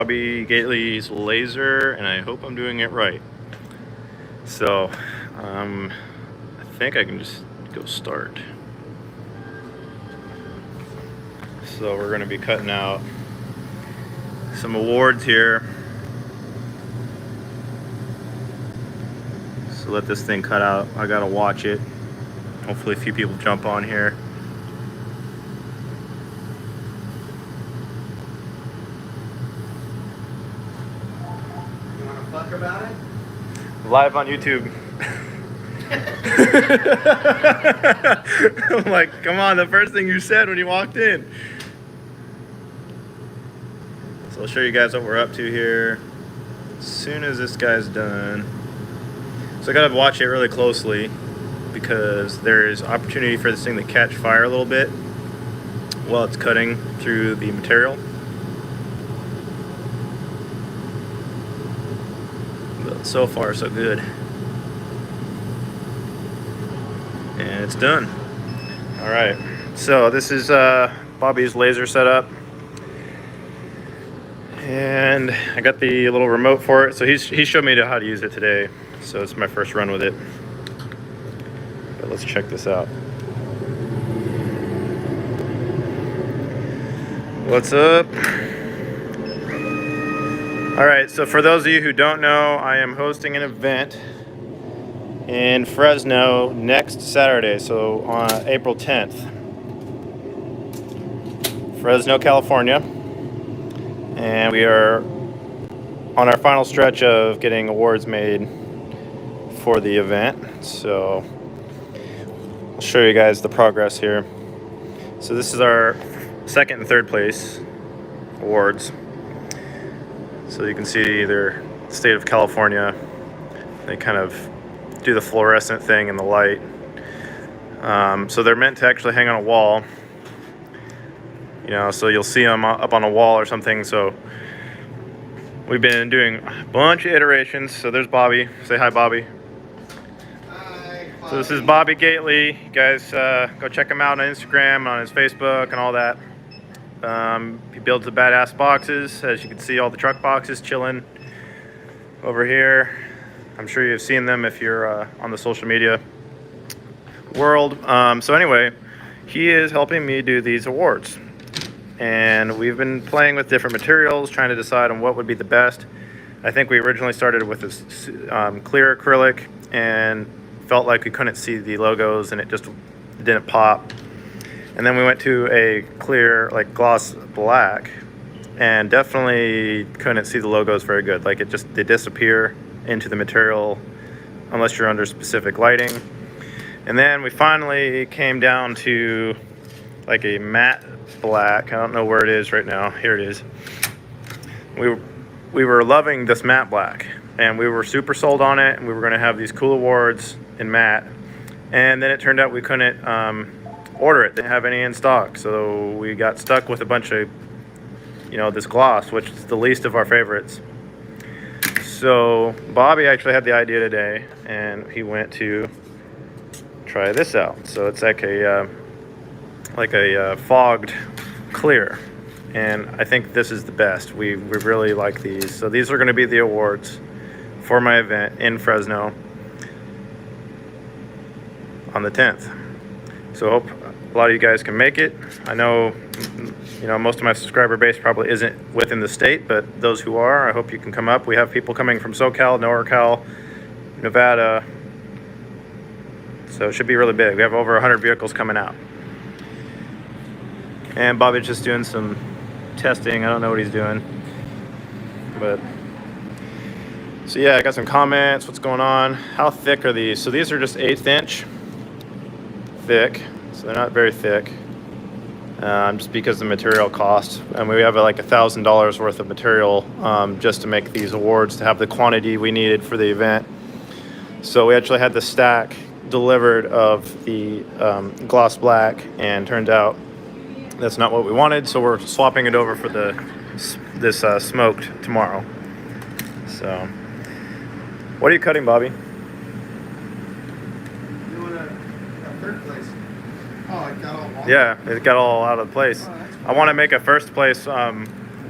Bobby Gately's laser, and I hope I'm doing it right. So, I think I can just go start. So we're going to be cutting out some awards here. So let this thing cut out. I gotta watch it. Hopefully a few people jump on here. You want to fuck about it? Live on YouTube. I'm like, come on, the first thing you said when you walked in. So I'll show you guys what we're up to here as soon as this guy's done. So I gotta watch it really closely because there's opportunity for this thing to catch fire a little bit while it's cutting through the material. But so far so good. And it's done. All right, so this is Bobby's laser setup. And I got the little remote for it. So he showed me how to use it today. So it's my first run with it. But let's check this out. What's up? All right, so for those of you who don't know, I am hosting an event in Fresno next Saturday, so on April 10th. Fresno, California. And we are on our final stretch of getting awards made for the event. So I'll show you guys the progress here. So this is our second and third place awards. So you can see they're state of California. They kind of do the fluorescent thing in the light. So they're meant to actually hang on a wall. You know, so you'll see them up on a wall or something. So we've been doing a bunch of iterations. So there's Bobby. Say hi, Bobby. Hi, Bobby. So this is Bobby Gately. You guys go check him out on Instagram, on his Facebook, and all that. He builds the badass boxes. As you can see, all the truck boxes chilling over here. I'm sure you've seen them if you're on the social media world. So anyway, he is helping me do these awards. And we've been playing with different materials, trying to decide on what would be the best. I think we originally started with this clear acrylic and felt like we couldn't see the logos and it just didn't pop. And then we went to a clear, like gloss black, and definitely couldn't see the logos very good. Like they disappear into the material unless you're under specific lighting. And then we finally came down to like a matte black. I don't know where it is right now. Here it is. We were loving this matte black, and we were super sold on it, and we were going to have these cool awards in matte. And then it turned out we couldn't order it. Didn't have any in stock, so we got stuck with a bunch of, this gloss, which is the least of our favorites. So Bobby actually had the idea today, and he went to try this out. So it's like a fogged clear, and I think this is the best. We really like these. So these are going to be the awards for my event in Fresno on the 10th. So hope a lot of you guys can make it. I know, most of my subscriber base probably isn't within the state, but those who are, I hope you can come up. We have people coming from SoCal, NorCal, Nevada. So it should be really big. We have over 100 vehicles coming out. And Bobby's just doing some testing. I don't know what he's doing. But so yeah, I got some comments. What's going on? How thick are these? So these are just 1/8 inch thick. So they're not very thick. Just because the material cost. And we have like $1,000 worth of material just to make these awards, to have the quantity we needed for the event. So we actually had the stack delivered of the gloss black, and turned out that's not what we wanted, so we're swapping it over for this smoked tomorrow. So what are you cutting, Bobby? Doing a third place. Oh, it got all wonky. Yeah, it got all out of place. Oh, that's cool. I want to make a first place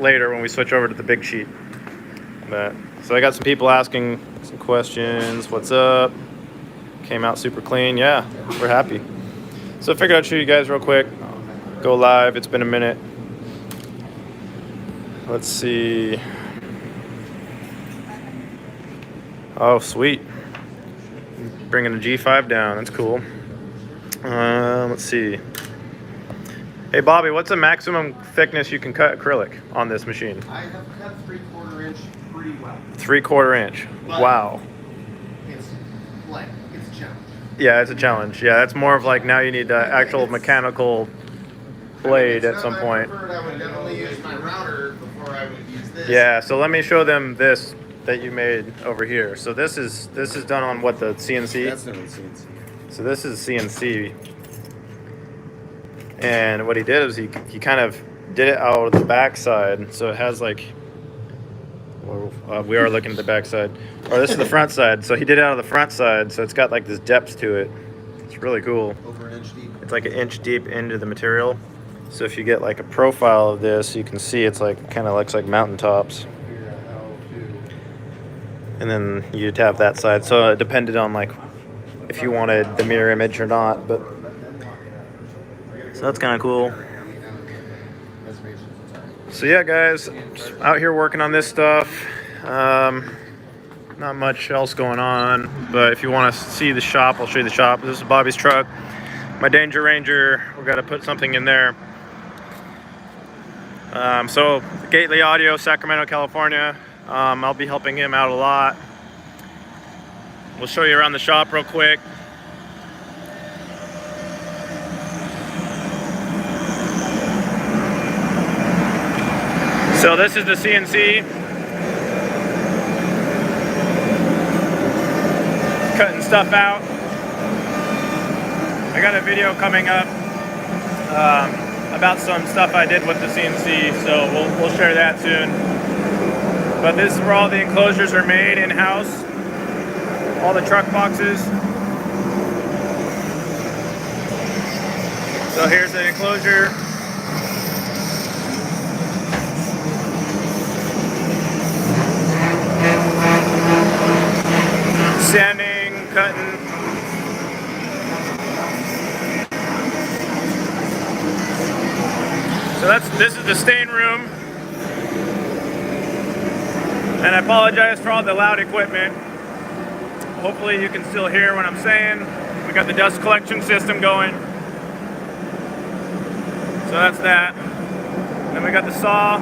later when we switch over to the big sheet. But so I got some people asking some questions. What's up? Came out super clean. Yeah, we're happy. So I figured I'd show you guys real quick. Go live. It's been a minute. Let's see. Oh, sweet. Bringing the G5 down. That's cool. Let's see. Hey, Bobby, what's the maximum thickness you can cut acrylic on this machine? I have cut 3/4 inch pretty well. 3/4 inch. But wow. It's a challenge. Yeah, it's a challenge. Yeah, that's more of like now you need the actual mechanical blade at some point. I would definitely use my router before I would use this. Yeah, so let me show them this that you made over here. So this is done on what, the CNC? That's done on CNC. So this is CNC. And what he did is he kind of did it out of the backside. So it has like, we are looking at the backside. Or this is the front side. So he did it out of the front side. So it's got like this depth to it. It's really cool. Over an inch deep. It's like an inch deep into the material. So if you get like a profile of this, you can see it's like, kind of looks like mountaintops. And then you'd have that side. So it depended on like if you wanted the mirror image or not. But so that's kind of cool. So yeah, guys, just out here working on this stuff. Not much else going on, but if you want to see the shop, I'll show you the shop. This is Bobby's truck, my Danger Ranger. We got to put something in there. So Gately Audio, Sacramento, California. I'll be helping him out a lot. We'll show you around the shop real quick. So this is the CNC. Cutting stuff out. I got a video coming up about some stuff I did with the CNC, so we'll share that soon. But this is where all the enclosures are made in-house. All the truck boxes. So here's the enclosure. Sanding, cutting. So this is the stain room. And I apologize for all the loud equipment. Hopefully you can still hear what I'm saying. We got the dust collection system going. So that's that. Then we got the saw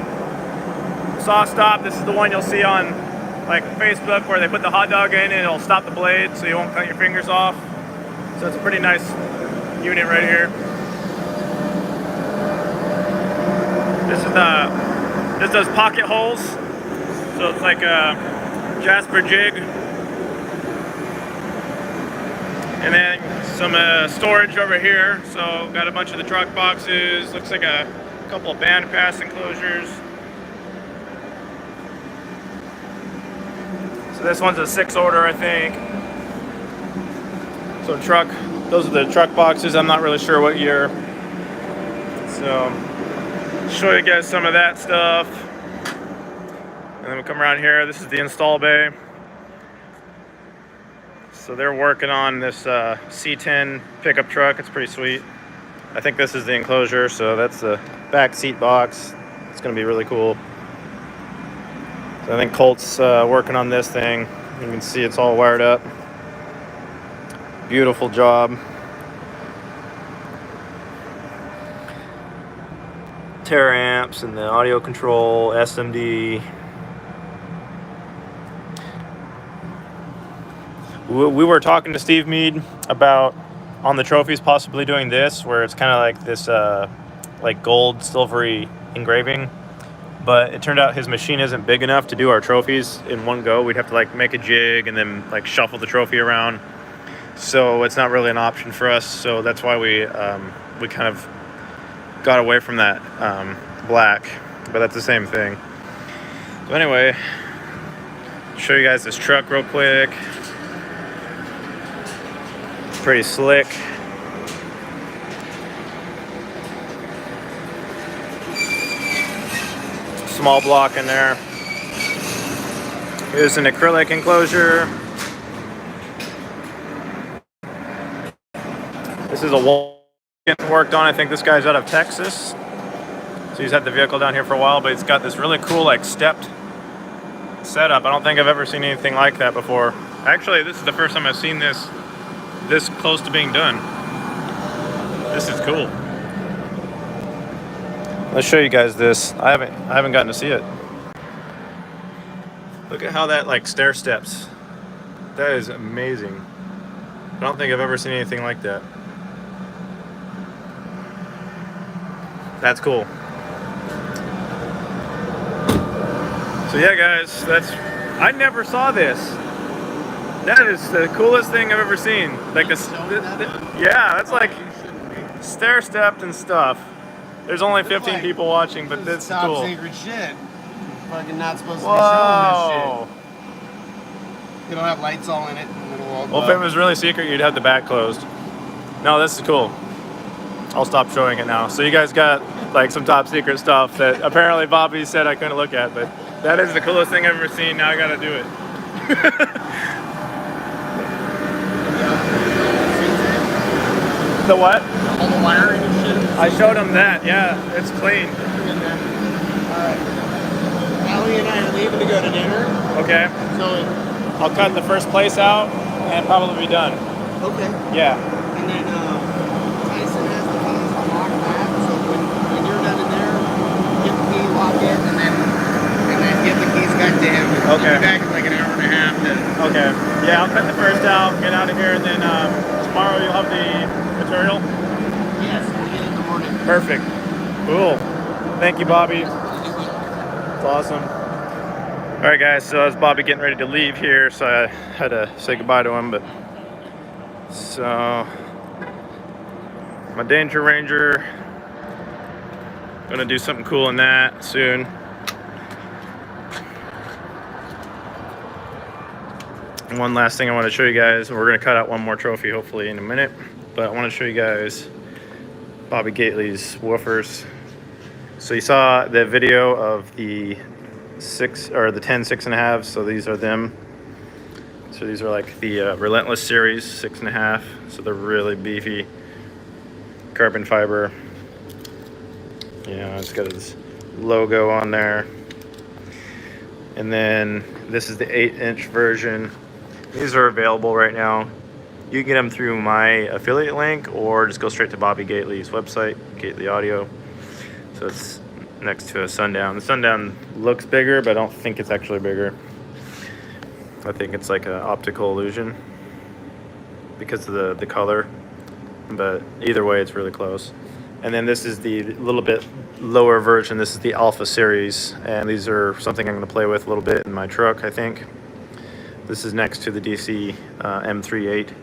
stop. This is the one you'll see on like Facebook where they put the hot dog in and it'll stop the blade so you won't cut your fingers off. So it's a pretty nice unit right here. This does pocket holes. So it's like a Jasper jig. And then some storage over here. So got a bunch of the truck boxes. Looks like a couple of band pass enclosures. So this one's a 6 order, I think. So those are the truck boxes. I'm not really sure what year. So show you guys some of that stuff. And then we come around here. This is the install bay. So they're working on this C10 pickup truck. It's pretty sweet. I think this is the enclosure. So that's the back seat box. It's going to be really cool. So I think Colt's working on this thing. You can see it's all wired up. Beautiful job. Teraamps and the audio control, SMD. We were talking to Steve Mead about on the trophies possibly doing this, where it's kind of like this like gold silvery engraving, but it turned out his machine isn't big enough to do our trophies in one go. We'd have to like make a jig and then like shuffle the trophy around, so it's not really an option for us. So that's why we kind of got away from that black, but that's the same thing. So anyway, show you guys this truck real quick. Pretty slick. small block in there. Here's an acrylic enclosure. This is a wall getting worked on. I think this guy's out of Texas. So he's had the vehicle down here for a while, but it's got this really cool like stepped setup. I don't think I've ever seen anything like that before. Actually, this is the first time I've seen this close to being done. This is cool. Let's show you guys this. I haven't gotten to see it. Look at how that like stair steps. That is amazing. I don't think I've ever seen anything like that. That's cool. So yeah, guys, I never saw this. That is the coolest thing I've ever seen. Like yeah, that's like stair stepped and stuff. There's only 15 like, people watching, but this is cool. Top secret shit. Fucking not supposed to Whoa. be showing this shit. You don't have lights all in it in the middle of Well, if it was really secret, you'd have the back closed. No, this is cool. I'll stop showing it now. So you guys got like some top secret stuff that apparently Bobby said I couldn't look at, but that is the coolest thing I've ever seen. Now I gotta do it. The what? All the wiring and shit. I showed him that. Yeah, it's clean. Alright. Allie and I are leaving to go to dinner. Okay. So I'll cut the first place out and probably be done. okay. Yeah. And then Tyson has the keys to lock that. So when you're done in there, get the key, lock it, and then give the keys back to him. Okay. He'll be back in like an hour and a half. Okay. Yeah, I'll cut the first out, get out of here, and then tomorrow you'll have the material. Yes, we'll get it in the morning. Perfect. Cool. Thank you, Bobby. It's awesome. All right, guys. So that's Bobby getting ready to leave here, so I had to say goodbye to him. But so my Danger Ranger, gonna do something cool in that soon. And one last thing I want to show you guys. We're gonna cut out one more trophy hopefully in a minute, but I want to show you guys Bobby Gately's woofers. So you saw the video of the 10 6.5. So these are them. So these are like the Relentless series 6.5. So they're really beefy, carbon fiber. You know, it's got his logo on there. And then this is the 8-inch version. These are available right now. You can get them through my affiliate link or just go straight to Bobby Gately's website, Gately Audio. So it's next to a Sundown. The Sundown looks bigger, but I don't think it's actually bigger. I think it's like an optical illusion because of the color. But either way, it's really close. And then this is the little bit lower version. This is the Alpha series. And these are something I'm going to play with a little bit in my truck, I think. This is next to the DC M38.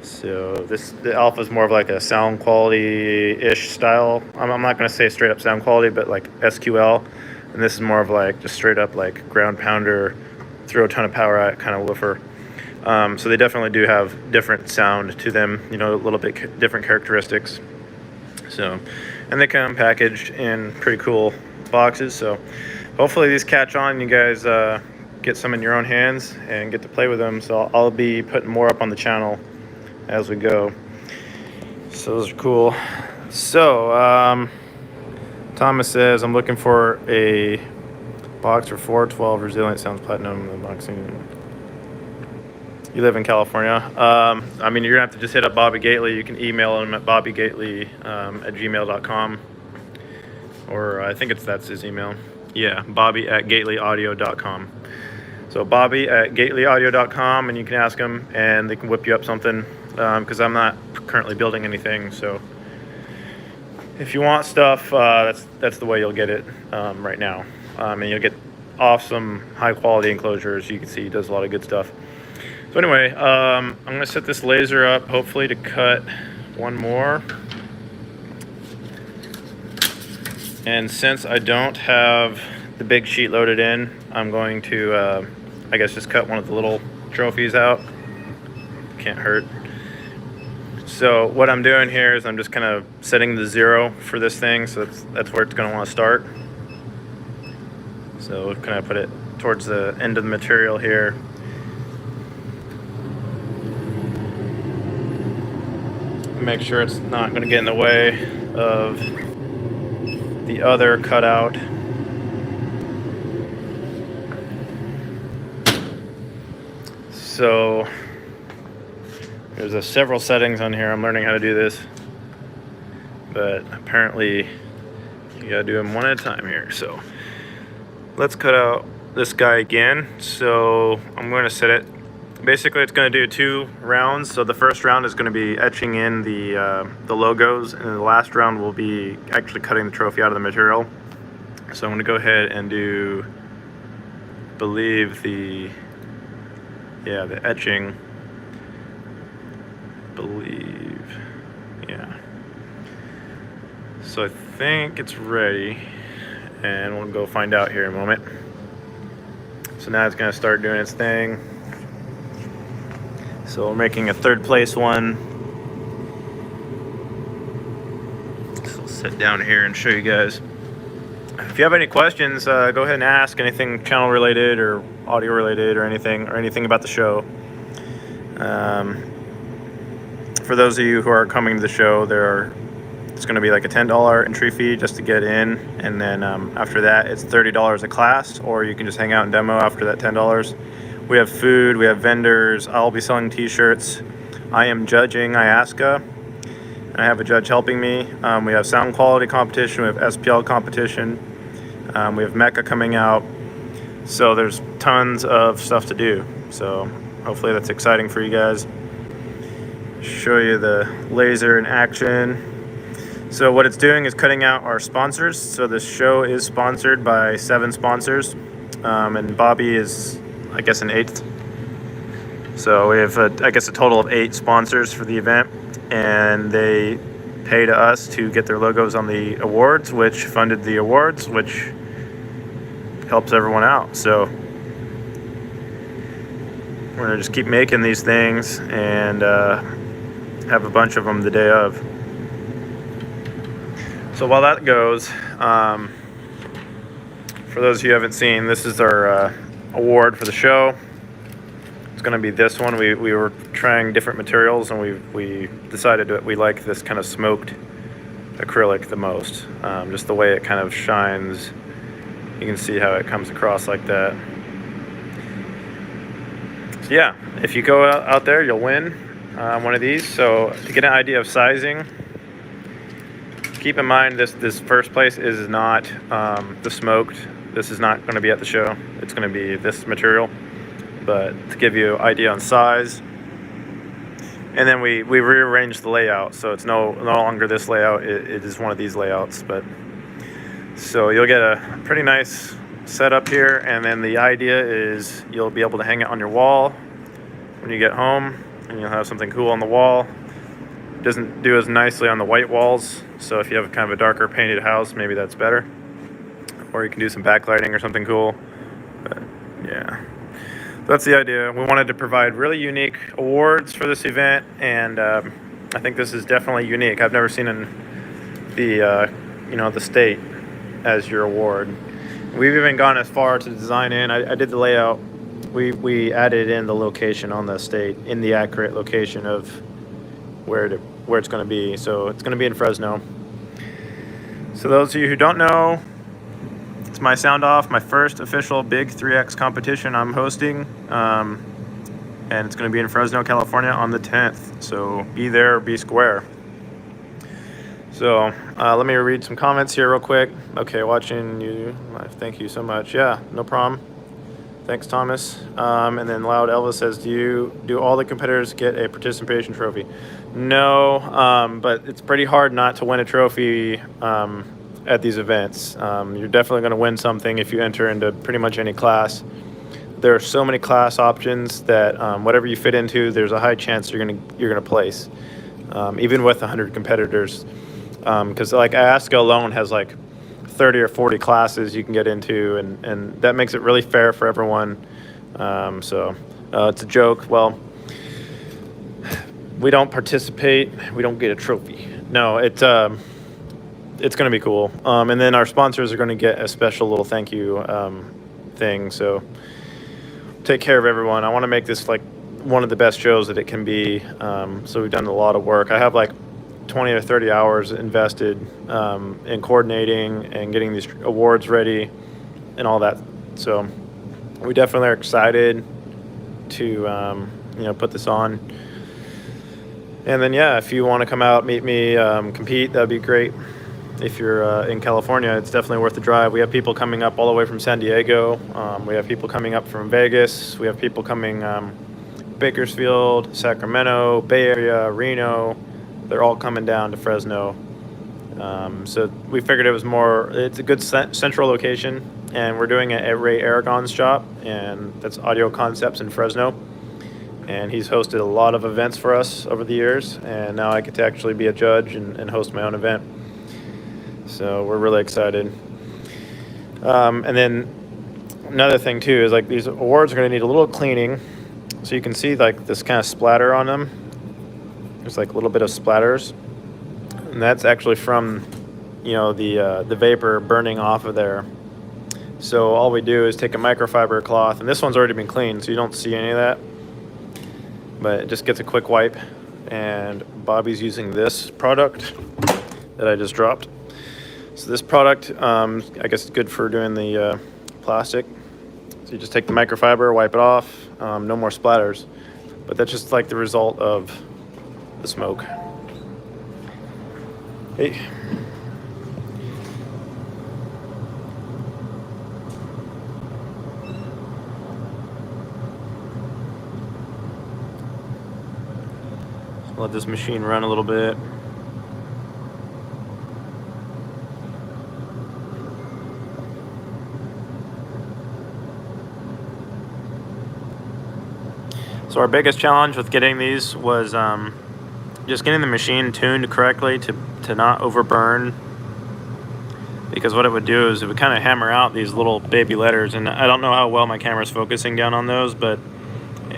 So the Alpha is more of like a sound quality-ish style. I'm not going to say straight up sound quality, but like SQL. And this is more of like just straight up like ground pounder, throw a ton of power at kind of woofer. So they definitely do have different sound to them, you know, a little bit different characteristics. So, and they come packaged in pretty cool boxes. So hopefully these catch on. You guys get some in your own hands and get to play with them. So I'll be putting more up on the channel as we go. So those are cool. So Thomas says, I'm looking for a Boxer 412 Resilient Sounds Platinum unboxing. You live in California. I mean, you're gonna have to just hit up Bobby Gately. You can email him at bobbygately at gmail.com. Or I think that's his email. Yeah, Bobby at gatelyaudio.com. So Bobby at gatelyaudio.com, and you can ask them and they can whip you up something, because I'm not currently building anything. So if you want stuff, that's the way you'll get it right now. And you'll get awesome high quality enclosures. You can see he does a lot of good stuff. So anyway, I'm gonna set this laser up hopefully to cut one more. And since I don't have the big sheet loaded in, I'm going to I guess just cut one of the little trophies out. Can't hurt. So what I'm doing here is I'm just kind of setting the 0 for this thing, so that's where it's going to want to start. So we'll kind of put it towards the end of the material here. Make sure it's not going to get in the way of the other cutout. So there's several settings on here. I'm learning how to do this, but apparently you gotta do them one at a time here. So let's cut out this guy again. So I'm going to set it. Basically, it's going to do 2 rounds. So the first round is going to be etching in the logos, and then the last round will be actually cutting the trophy out of the material. So I'm going to go ahead and do, believe the etching. Yeah. So I think it's ready, and we'll go find out here in a moment. So now it's going to start doing its thing. So we're making a 3rd place one. So I'll sit down here and show you guys. If you have any questions, go ahead and ask anything channel related or audio related or anything about the show. For those of you who are coming to the show, it's going to be like a $10 entry fee just to get in, and then after that it's $30 a class, or you can just hang out and demo after that $10. We have food, we have vendors. I'll be selling t-shirts. I am judging IASCA, and I have a judge helping me. We have sound quality competition, we have SPL competition, we have Mecca coming out. So there's tons of stuff to do. So hopefully that's exciting for you guys. Show you the laser in action. So what it's doing is cutting out our sponsors. So this show is sponsored by 7 sponsors, and Bobby is, I guess, an 8th. So we have, I guess, a total of 8 sponsors for the event, and they pay to us to get their logos on the awards, which funded the awards, which helps everyone out. So we're gonna just keep making these things and have a bunch of them the day of. So while that goes, for those of you who haven't seen, this is our award for the show. It's going to be this one. We were trying different materials, and we decided that we like this kind of smoked acrylic the most. Just the way it kind of shines. You can see how it comes across like that. So yeah, if you go out there, you'll win one of these. So to get an idea of sizing, keep in mind this first place is not the smoked. This is not going to be at the show. It's going to be this material. But to give you an idea on size, and then we rearranged the layout, so it's no longer this layout. It is one of these layouts. But so you'll get a pretty nice setup here, and then the idea is you'll be able to hang it on your wall when you get home, and you'll have something cool on the wall. It doesn't do as nicely on the white walls, so if you have kind of a darker painted house, maybe that's better. Or you can do some backlighting or something cool. But yeah, that's the idea. We wanted to provide really unique awards for this event, and I think this is definitely unique. I've never seen the state as your award. We've even gone as far to design in. I did the layout. We added in the location on the state, in the accurate location of where it's going to be. So it's going to be in Fresno. So those of you who don't know, it's my sound off, my first official big 3X competition I'm hosting, and it's going to be in Fresno, California on the 10th. So be there or be square. So let me read some comments here real quick. Okay, watching you live. Thank you so much. Yeah, no problem. Thanks, Thomas. And then Loud Elvis says, do all the competitors get a participation trophy? No, but it's pretty hard not to win a trophy at these events. You're definitely going to win something if you enter into pretty much any class. There are so many class options that whatever you fit into, there's a high chance you're gonna place, even with 100 competitors. Because like IASCA alone has like 30 or 40 classes you can get into, and that makes it really fair for everyone. So it's a joke. Well, we don't participate, we don't get a trophy. No, it's it's going to be cool. And then our sponsors are going to get a special little thank you thing. So take care of everyone. I want to make this like one of the best shows that it can be. So we've done a lot of work. I have like 20 or 30 hours invested in coordinating and getting these awards ready and all that. So we definitely are excited to put this on. And then yeah, if you want to come out, meet me, compete, that'd be great. If you're in California, it's definitely worth the drive. We have people coming up all the way from San Diego. We have people coming up from Vegas. We have people coming Bakersfield, Sacramento, Bay Area, Reno. They're all coming down to Fresno. So we figured it's a good central location, and we're doing it at Ray Aragon's shop, and that's Audio Concepts in Fresno. And he's hosted a lot of events for us over the years, and now I get to actually be a judge and host my own event. So we're really excited. And then another thing too is like these awards are going to need a little cleaning. So you can see like this kind of splatter on them. There's like a little bit of splatters, and that's actually from the vapor burning off of there. So all we do is take a microfiber cloth, and this one's already been cleaned, so you don't see any of that. But it just gets a quick wipe, and Bobby's using this product that I just dropped. So this product, I guess it's good for doing the plastic. So you just take the microfiber, wipe it off, no more splatters. But that's just like the result of the smoke. Hey. Let this machine run a little bit. So our biggest challenge with getting these was just getting the machine tuned correctly to not overburn, because what it would do is it would kind of hammer out these little baby letters, and I don't know how well my camera's focusing down on those, but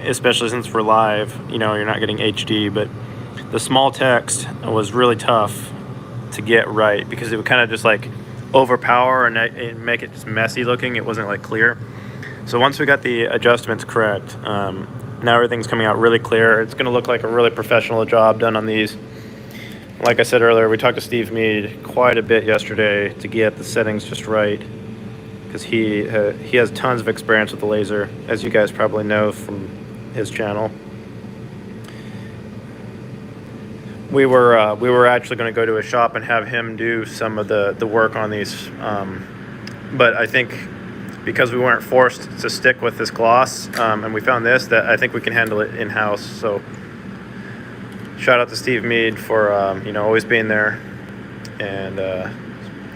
especially since we're live, you're not getting HD, but the small text was really tough to get right because it would kind of just like overpower and make it just messy looking. It wasn't like clear. So once we got the adjustments correct, now everything's coming out really clear. It's going to look like a really professional job done on these. Like I said earlier, we talked to Steve Mead quite a bit yesterday to get the settings just right, because he has tons of experience with the laser, as you guys probably know from his channel. We were actually going to go to a shop and have him do some of the work on these, but I think because we weren't forced to stick with this gloss, and we found this, that I think we can handle it in-house. So shout out to Steve Mead for always being there, and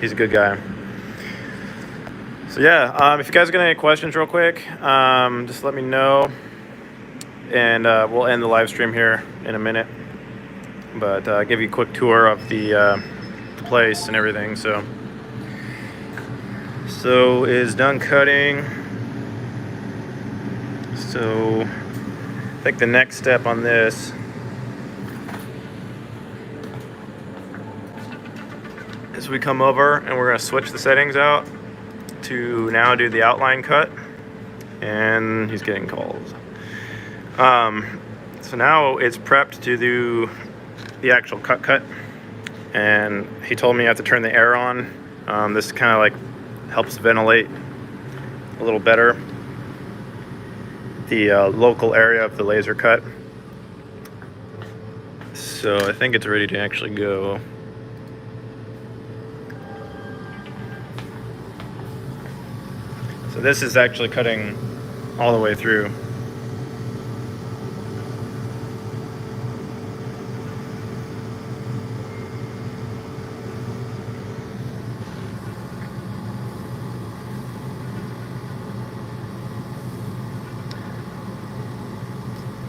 he's a good guy. So yeah, if you guys got any questions real quick, just let me know, and we'll end the live stream here in a minute. But I'll give you a quick tour of the place and everything. So is done cutting. So I think the next step on this is we come over and we're going to switch the settings out to now do the outline cut. And he's getting calls. So now it's prepped to do the actual cut, and he told me I have to turn the air on. This kind of like helps ventilate a little better the local area of the laser cut. So I think it's ready to actually go. So this is actually cutting all the way through.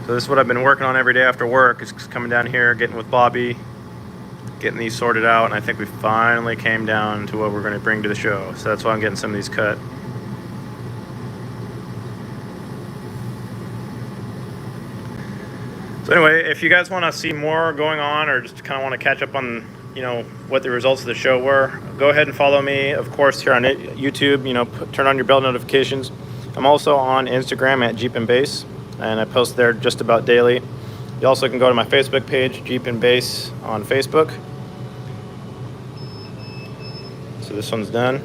So this is what I've been working on every day after work, is coming down here, getting with Bobby, getting these sorted out, and I think we finally came down to what we're going to bring to the show. So that's why I'm getting some of these cut. So anyway, if you guys want to see more going on, or just kind of want to catch up on what the results of the show were, go ahead and follow me, of course, here on YouTube. Turn on your bell notifications. I'm also on Instagram at Jeep and Bass, and I post there just about daily. You also can go to my Facebook page, Jeep and Bass on Facebook. So this one's done.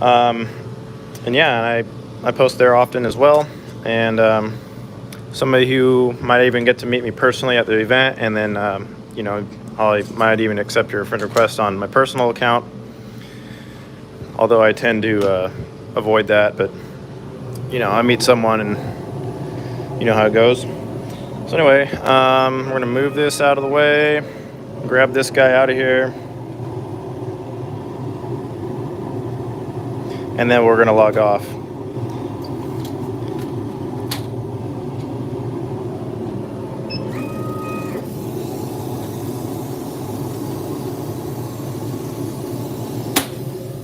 And yeah, I post there often as well. And somebody who might even get to meet me personally at the event, and then I might even accept your friend request on my personal account, although I tend to avoid that. But I meet someone, and you know how it goes. So anyway, we're gonna move this out of the way, grab this guy out of here, and then we're gonna log off.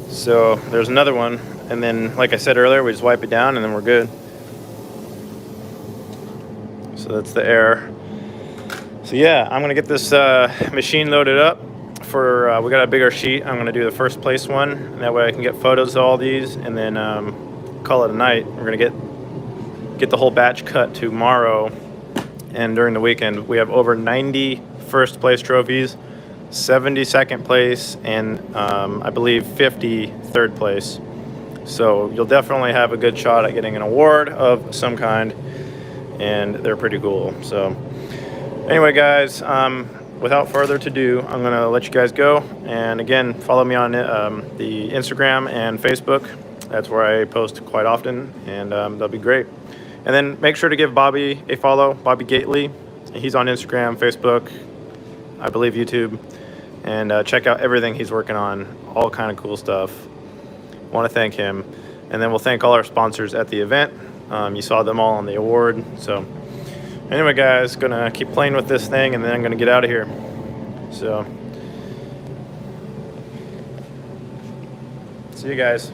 So there's another one, and then like I said earlier, we just wipe it down and then we're good. So that's the air. So yeah, I'm gonna get this machine loaded up for, we got a bigger sheet. I'm gonna do the first place one, and that way I can get photos of all these, and then call it a night. We're gonna get the whole batch cut tomorrow, and during the weekend we have over 90 first place trophies, 70 second place, and I believe 50 third place. So you'll definitely have a good shot at getting an award of some kind, and they're pretty cool. So anyway, guys, without further ado, I'm gonna let you guys go. And again, follow me on the Instagram and Facebook. That's where I post quite often, and that'll be great. And then make sure to give Bobby a follow, Bobby Gately. He's on Instagram, Facebook, I believe YouTube, and check out everything he's working on, all kind of cool stuff. Want to thank him. And then we'll thank all our sponsors at the event. You saw them all on the award. So anyway, guys, gonna keep playing with this thing, and then I'm gonna get out of here. So see you guys.